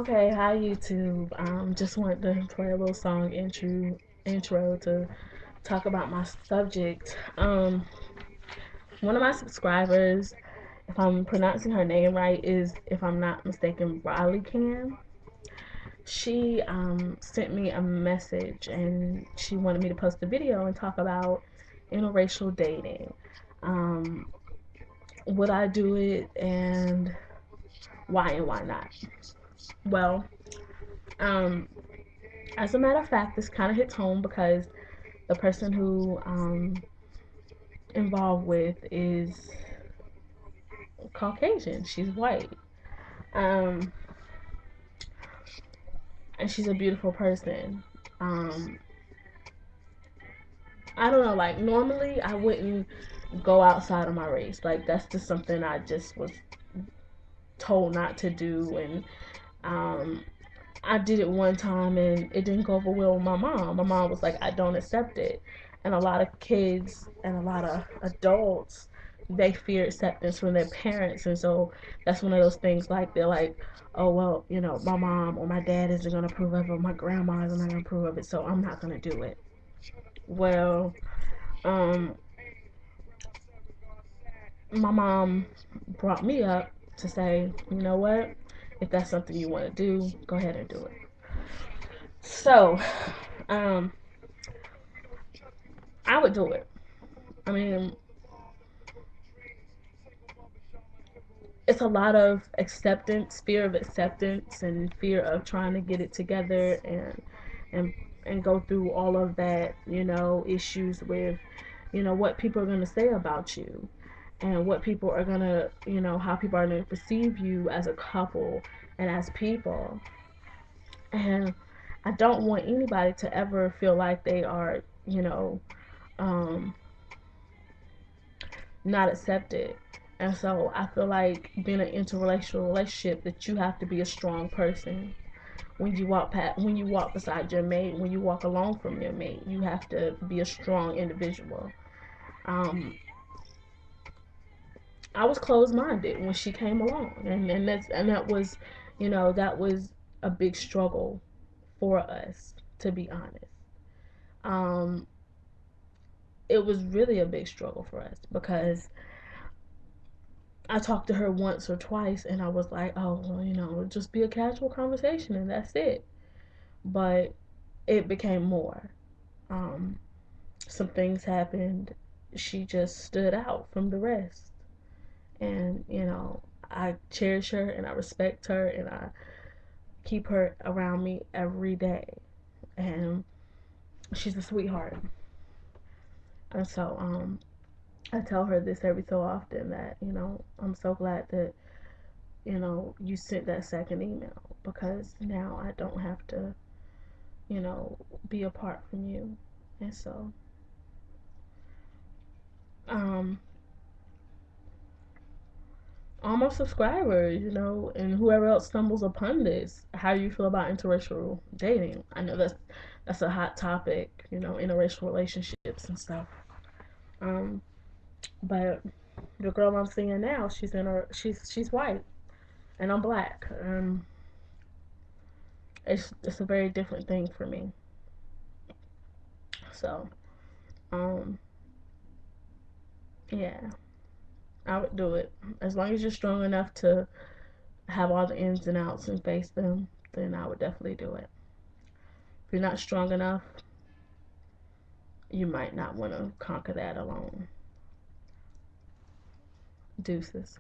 Okay, hi YouTube. Just wanted to play a little song intro to talk about my subject. One of my subscribers, if I'm pronouncing her name right, is, if I'm not mistaken, Riley Cam. She sent me a message and she wanted me to post a video and talk about interracial dating. Um, would I do it, and why not? Well, um, as a matter of fact, this kind of hits home because the person who involved with is Caucasian. She's white. Um, and she's a beautiful person. Um, I don't know, like normally I wouldn't go outside of my race. Like that's just something I just was told not to do, and um I did it one time and it didn't go over well with my mom. My mom was like, I don't accept it. And a lot of kids and a lot of adults, they fear acceptance from their parents. And so that's one of those things, like they're like, oh, well, my mom or my dad isn't going to approve of it, or my grandma isn't going to approve of it, so I'm not going to do it. Well, um, my mom brought me up to say, you know what? If that's something you want to do, go ahead and do it. So, um, I would do it. I mean, it's a lot of acceptance, fear of acceptance, and fear of trying to get it together and and go through all of that, issues with, what people are going to say about you, and what people are going to, how people are going to perceive you as a couple and as people. And I don't want anybody to ever feel like they are, um, not accepted. And so I feel like being an interrelational relationship, that you have to be a strong person. When you walk beside your mate, when you walk along from your mate, you have to be a strong individual. Um, I was closed minded when she came along, and that was, that was a big struggle for us, to be honest. Um, it was really a big struggle for us because I talked to her once or twice and I was like, oh, well, just be a casual conversation and that's it. But it became more. Um, some things happened. She just stood out from the rest. And, I cherish her and I respect her and I keep her around me every day. And she's a sweetheart. And so, I tell her this every so often, that, I'm so glad that, you sent that second email, because now I don't have to, be apart from you. And so, um, all my subscribers, and whoever else stumbles upon this, how do you feel about interracial dating? I know that's a hot topic, interracial relationships and stuff. Um, but the girl I'm seeing now, she's white and I'm black. It's a very different thing for me. So, um, yeah, I would do it as long as you're strong enough to have all the ins and outs and face them. Then I would definitely do it. If you're not strong enough, you might not want to conquer that alone. Deuces.